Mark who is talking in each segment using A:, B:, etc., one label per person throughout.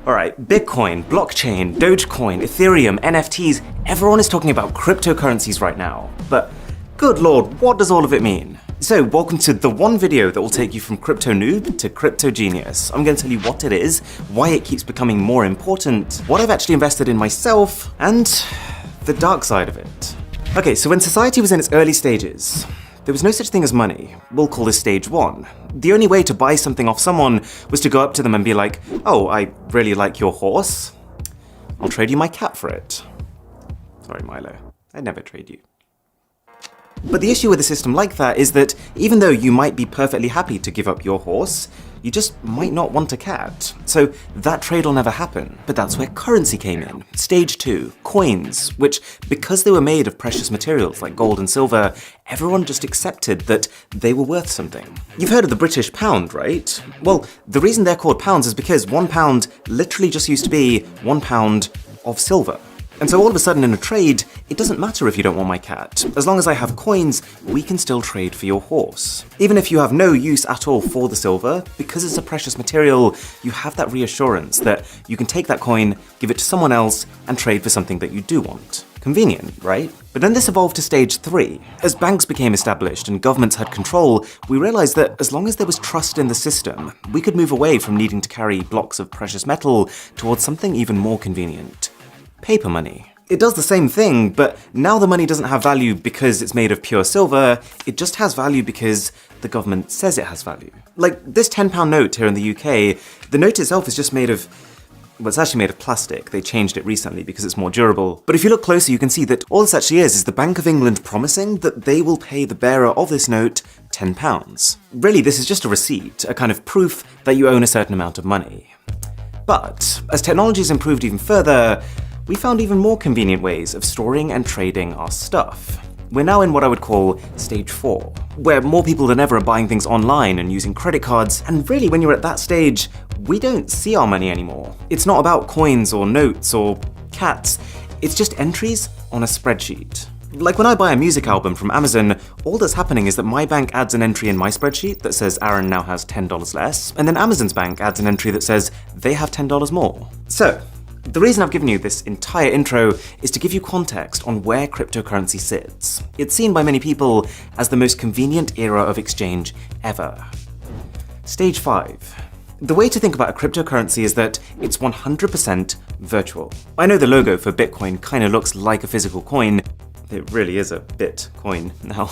A: Alright, Bitcoin, blockchain, Dogecoin, Ethereum, NFTs, everyone is talking about cryptocurrencies right now. But good lord, what does all of it mean? So welcome to the one video that will take you from crypto noob to crypto genius. I'm going to tell you what it is, why it keeps becoming more important, what I've actually invested in myself, and the dark side of it. Okay, so when society was in its early stages, there was no such thing as money. We'll call this stage one. The only way to buy something off someone was to go up to them and be like, oh, I really like your horse. I'll trade you my cat for it. Sorry, Milo, I'd never trade you. But the issue with a system like that is that even though you might be perfectly happy to give up your horse, you just might not want a cat. So that trade will never happen. But that's where currency came in. Stage two, coins, which, because they were made of precious materials like gold and silver, everyone just accepted that they were worth something. You've heard of the British pound, right? Well, the reason they're called pounds is because £1 literally just used to be £1 of silver. And so all of a sudden in a trade, it doesn't matter if you don't want my cat. As long as I have coins, we can still trade for your horse. Even if you have no use at all for the silver, because it's a precious material, you have that reassurance that you can take that coin, give it to someone else, and trade for something that you do want. Convenient, right? But then this evolved to stage three. As banks became established and governments had control, we realized that as long as there was trust in the system, we could move away from needing to carry blocks of precious metal towards something even more convenient. Paper money. It does the same thing, but now the money doesn't have value because it's made of pure silver, it just has value because the government says it has value. Like this £10 note here in the UK, the note itself is just made of, well, it's actually made of plastic. They changed it recently because it's more durable. But if you look closer, you can see that all this actually is the Bank of England promising that they will pay the bearer of this note £10. Really, this is just a receipt, a kind of proof that you own a certain amount of money. But as technology has improved even further, we found even more convenient ways of storing and trading our stuff. We're now in what I would call stage 4, where more people than ever are buying things online and using credit cards, and really when you're at that stage, we don't see our money anymore. It's not about coins or notes or cats, it's just entries on a spreadsheet. Like when I buy a music album from Amazon, all that's happening is that my bank adds an entry in my spreadsheet that says Aaron now has $10 less, and then Amazon's bank adds an entry that says they have $10 more. So, the reason I've given you this entire intro is to give you context on where cryptocurrency sits. It's seen by many people as the most convenient era of exchange ever. Stage 5. The way to think about a cryptocurrency is that it's 100% virtual. I know the logo for Bitcoin kind of looks like a physical coin. It really is a Bitcoin now.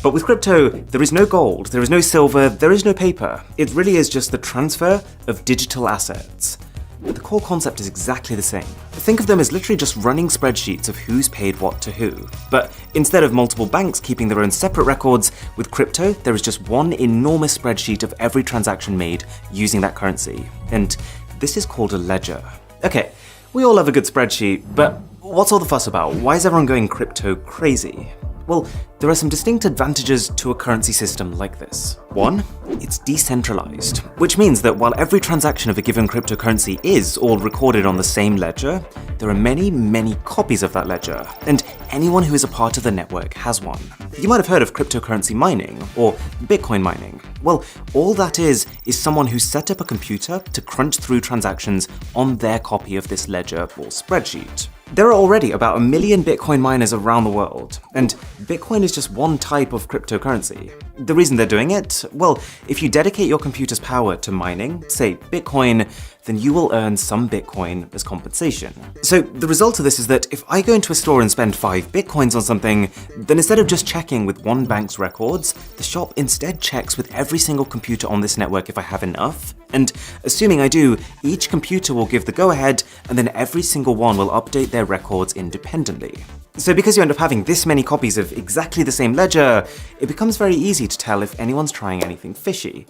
A: But with crypto, there is no gold, there is no silver, there is no paper. It really is just the transfer of digital assets. But the core concept is exactly the same. Think of them as literally just running spreadsheets of who's paid what to who. But instead of multiple banks keeping their own separate records, with crypto, there is just one enormous spreadsheet of every transaction made using that currency. And this is called a ledger. Okay, we all have a good spreadsheet, but what's all the fuss about? Why is everyone going crypto crazy? Well, there are some distinct advantages to a currency system like this. One, it's decentralized, which means that while every transaction of a given cryptocurrency is all recorded on the same ledger, there are many, many copies of that ledger, and anyone who is a part of the network has one. You might have heard of cryptocurrency mining, or Bitcoin mining. Well, all that is someone who set up a computer to crunch through transactions on their copy of this ledger or spreadsheet. There are already about 1 million Bitcoin miners around the world, and Bitcoin is just one type of cryptocurrency. The reason they're doing it? Well, if you dedicate your computer's power to mining, say Bitcoin, then you will earn some Bitcoin as compensation. So the result of this is that if I go into a store and spend 5 Bitcoins on something, then instead of just checking with one bank's records, the shop instead checks with every single computer on this network if I have enough. And assuming I do, each computer will give the go-ahead, and then every single one will update their records independently. So because you end up having this many copies of exactly the same ledger, it becomes very easy to tell if anyone's trying anything fishy.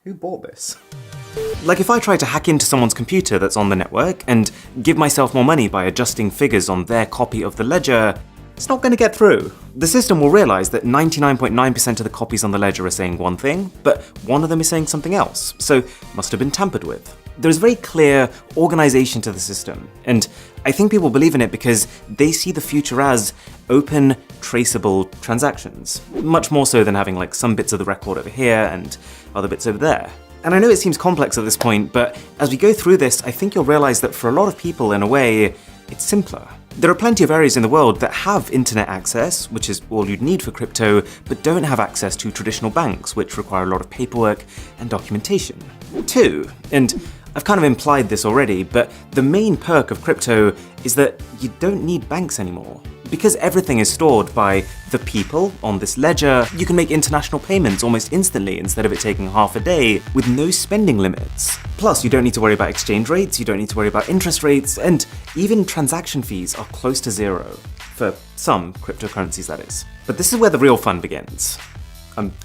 A: Who bought this? Like if I try to hack into someone's computer that's on the network and give myself more money by adjusting figures on their copy of the ledger, it's not going to get through. The system will realize that 99.9% of the copies on the ledger are saying one thing, but one of them is saying something else, so must have been tampered with. There's very clear organization to the system, and I think people believe in it because they see the future as open, traceable transactions, much more so than having like some bits of the record over here and other bits over there. And I know it seems complex at this point, but as we go through this, I think you'll realize that for a lot of people, in a way, it's simpler. There are plenty of areas in the world that have internet access, which is all you'd need for crypto, but don't have access to traditional banks, which require a lot of paperwork and documentation. 2, and I've kind of implied this already, but the main perk of crypto is that you don't need banks anymore. Because everything is stored by the people on this ledger, you can make international payments almost instantly instead of it taking half a day with no spending limits. Plus, you don't need to worry about exchange rates, you don't need to worry about interest rates, and even transaction fees are close to zero. For some cryptocurrencies, that is. But this is where the real fun begins.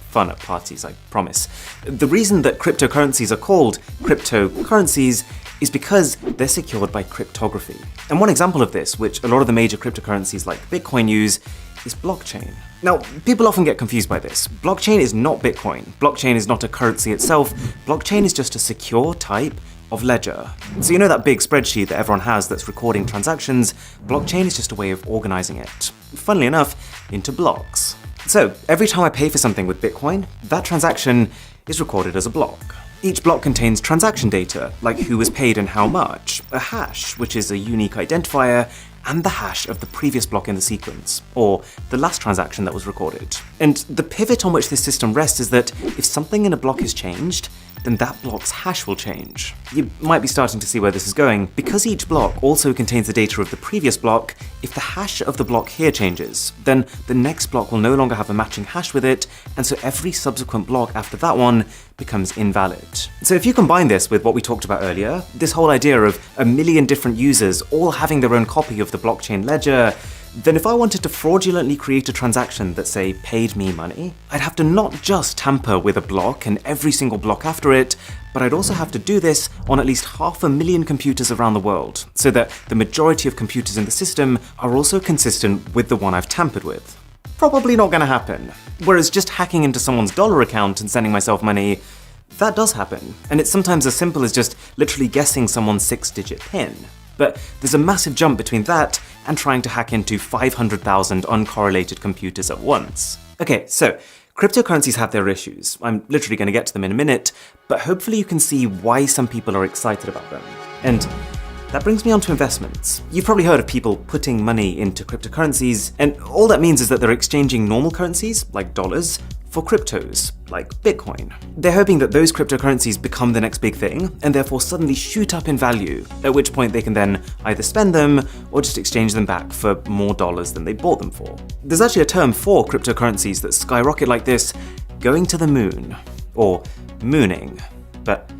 A: Fun at parties, I promise. The reason that cryptocurrencies are called cryptocurrencies is because they're secured by cryptography. And one example of this, which a lot of the major cryptocurrencies like Bitcoin use, is blockchain. Now, people often get confused by this. Blockchain is not Bitcoin. Blockchain is not a currency itself. Blockchain is just a secure type of ledger. So you know that big spreadsheet that everyone has that's recording transactions? Blockchain is just a way of organizing it, funnily enough, into blocks. So every time I pay for something with Bitcoin, that transaction is recorded as a block. Each block contains transaction data, like who was paid and how much, a hash, which is a unique identifier, and the hash of the previous block in the sequence, or the last transaction that was recorded. And the pivot on which this system rests is that if something in a block is changed, then that block's hash will change. You might be starting to see where this is going. Because each block also contains the data of the previous block, if the hash of the block here changes, then the next block will no longer have a matching hash with it, and so every subsequent block after that one becomes invalid. So if you combine this with what we talked about earlier, this whole idea of a million different users all having their own copy of the blockchain ledger, then if I wanted to fraudulently create a transaction that, say, paid me money, I'd have to not just tamper with a block and every single block after it, but I'd also have to do this on at least 500,000 computers around the world, so that the majority of computers in the system are also consistent with the one I've tampered with. Probably not gonna happen. Whereas just hacking into someone's dollar account and sending myself money, that does happen. And it's sometimes as simple as just literally guessing someone's 6-digit PIN. But there's a massive jump between that and trying to hack into 500,000 uncorrelated computers at once. Okay, so cryptocurrencies have their issues. I'm literally going to get to them in a minute, but hopefully you can see why some people are excited about them. And that brings me on to investments. You've probably heard of people putting money into cryptocurrencies, and all that means is that they're exchanging normal currencies, like dollars, for cryptos, like Bitcoin. They're hoping that those cryptocurrencies become the next big thing, and therefore suddenly shoot up in value, at which point they can then either spend them, or just exchange them back for more dollars than they bought them for. There's actually a term for cryptocurrencies that skyrocket like this, going to the moon, or mooning, but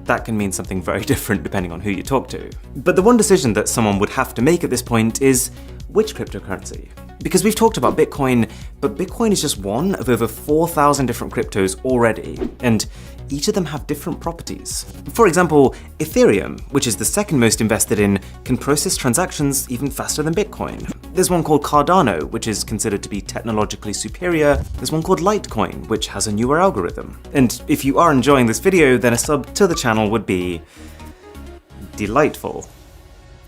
A: that can mean something very different depending on who you talk to. But the one decision that someone would have to make at this point is, which cryptocurrency? Because we've talked about Bitcoin, but Bitcoin is just one of over 4,000 different cryptos already, and each of them have different properties. For example, Ethereum, which is the second most invested in, can process transactions even faster than Bitcoin. There's one called Cardano, which is considered to be technologically superior. There's one called Litecoin, which has a newer algorithm. And if you are enjoying this video, then a sub to the channel would be delightful.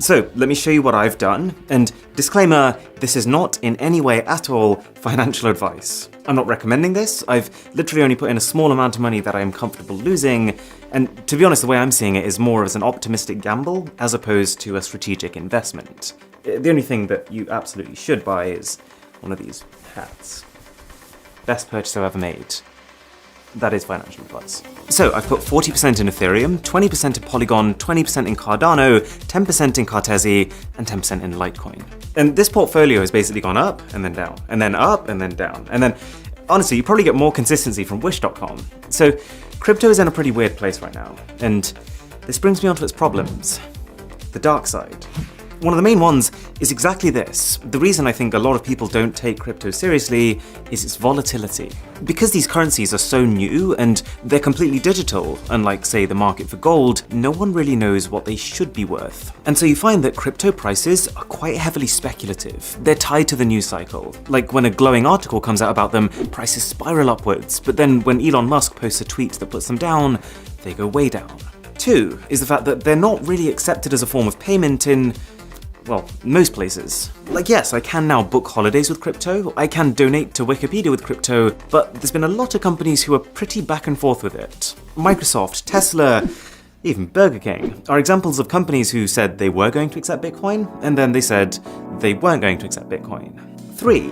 A: So let me show you what I've done, and disclaimer, this is not in any way at all financial advice. I'm not recommending this, I've literally only put in a small amount of money that I am comfortable losing, and to be honest, the way I'm seeing it is more as an optimistic gamble as opposed to a strategic investment. The only thing that you absolutely should buy is one of these hats. Best purchase I've ever made. That is financial advice. So I've put 40% in Ethereum, 20% in Polygon, 20% in Cardano, 10% in Cartesi, and 10% in Litecoin. And this portfolio has basically gone up and then down, and then up and then down. And then, honestly, you probably get more consistency from Wish.com. So crypto is in a pretty weird place right now. And this brings me on to its problems. The dark side. One of the main ones is exactly this. The reason I think a lot of people don't take crypto seriously is its volatility. Because these currencies are so new and they're completely digital, unlike, say, the market for gold, no one really knows what they should be worth. And so you find that crypto prices are quite heavily speculative. They're tied to the news cycle. Like when a glowing article comes out about them, prices spiral upwards, but then when Elon Musk posts a tweet that puts them down, they go way down. 2 is the fact that they're not really accepted as a form of payment in well, most places. Like, yes, I can now book holidays with crypto, I can donate to Wikipedia with crypto, but there's been a lot of companies who are pretty back and forth with it. Microsoft, Tesla, even Burger King are examples of companies who said they were going to accept Bitcoin, and then they said they weren't going to accept Bitcoin. 3.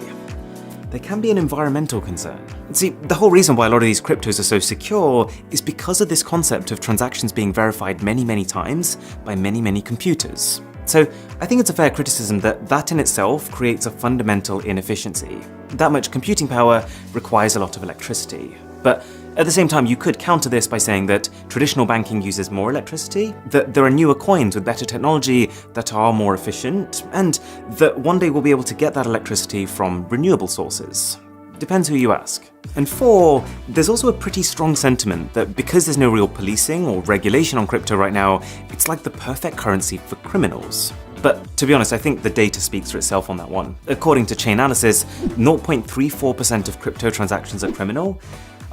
A: There can be an environmental concern. See, the whole reason why a lot of these cryptos are so secure is because of this concept of transactions being verified many times by many computers. So I think it's a fair criticism that in itself creates a fundamental inefficiency. That much computing power requires a lot of electricity. But at the same time, you could counter this by saying that traditional banking uses more electricity, that there are newer coins with better technology that are more efficient, and that one day we'll be able to get that electricity from renewable sources. Depends who you ask. And 4, there's also a pretty strong sentiment that because there's no real policing or regulation on crypto right now, it's like the perfect currency for criminals. But to be honest, I think the data speaks for itself on that one. According to Chainalysis, 0.34% of crypto transactions are criminal,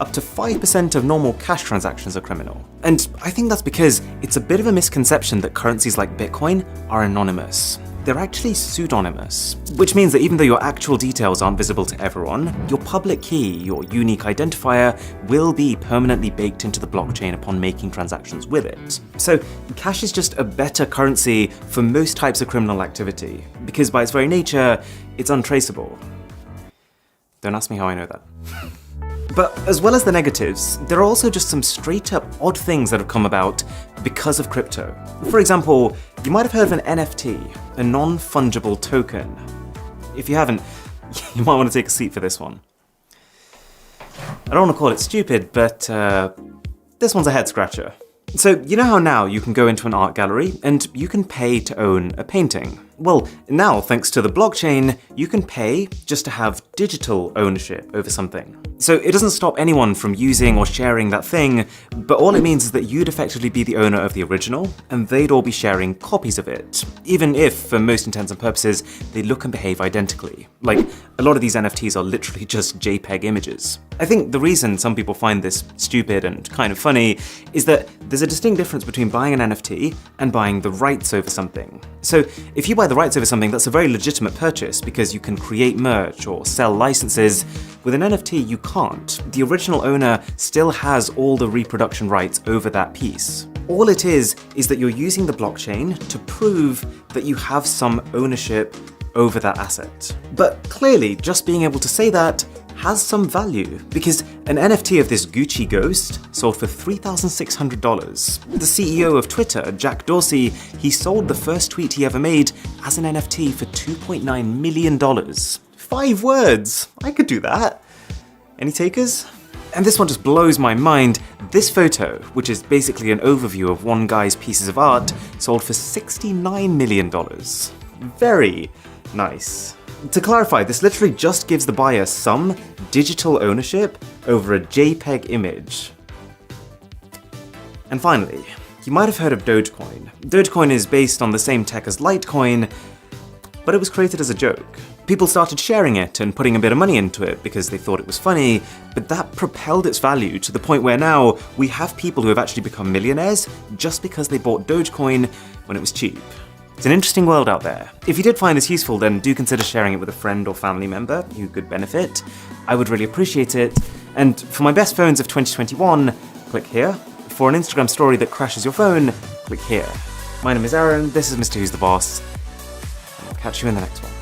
A: up to 5% of normal cash transactions are criminal. And I think that's because it's a bit of a misconception that currencies like Bitcoin are anonymous. They're actually pseudonymous, which means that even though your actual details aren't visible to everyone, your public key, your unique identifier, will be permanently baked into the blockchain upon making transactions with it. So cash is just a better currency for most types of criminal activity, because by its very nature, it's untraceable. Don't ask me how I know that. But as well as the negatives, there are also just some straight up odd things that have come about because of crypto. For example, you might have heard of an NFT, a non-fungible token. If you haven't, you might want to take a seat for this one. I don't want to call it stupid, but this one's a head scratcher. So you know how now you can go into an art gallery and you can pay to own a painting? Well, now thanks to the blockchain, you can pay just to have digital ownership over something. So it doesn't stop anyone from using or sharing that thing, but all it means is that you'd effectively be the owner of the original, and they'd all be sharing copies of it, even if, for most intents and purposes, they look and behave identically. Like, a lot of these NFTs are literally just JPEG images. I think the reason some people find this stupid and kind of funny is that there's a distinct difference between buying an NFT and buying the rights over something. So if you buy the rights over something, that's a very legitimate purchase because you can create merch or sell licenses. With an NFT, you can't. The original owner still has all the reproduction rights over that piece. All it is that you're using the blockchain to prove that you have some ownership over that asset. But clearly, just being able to say that has some value, because an NFT of this Gucci ghost sold for $3,600. The CEO of Twitter, Jack Dorsey, he sold the first tweet he ever made as an NFT for $2.9 million. 5 words! I could do that. Any takers? And this one just blows my mind. This photo, which is basically an overview of one guy's pieces of art, sold for $69 million. Very nice. To clarify, this literally just gives the buyer some digital ownership over a JPEG image. And finally, you might have heard of Dogecoin. Dogecoin is based on the same tech as Litecoin, but it was created as a joke. People started sharing it and putting a bit of money into it because they thought it was funny, but that propelled its value to the point where now we have people who have actually become millionaires just because they bought Dogecoin when it was cheap. It's an interesting world out there. If you did find this useful, then do consider sharing it with a friend or family member who could benefit. I would really appreciate it. And for my best phones of 2021, click here. For an Instagram story that crashes your phone, click here. My name is Aaron, this is Mr. Who's the Boss, and I'll catch you in the next one.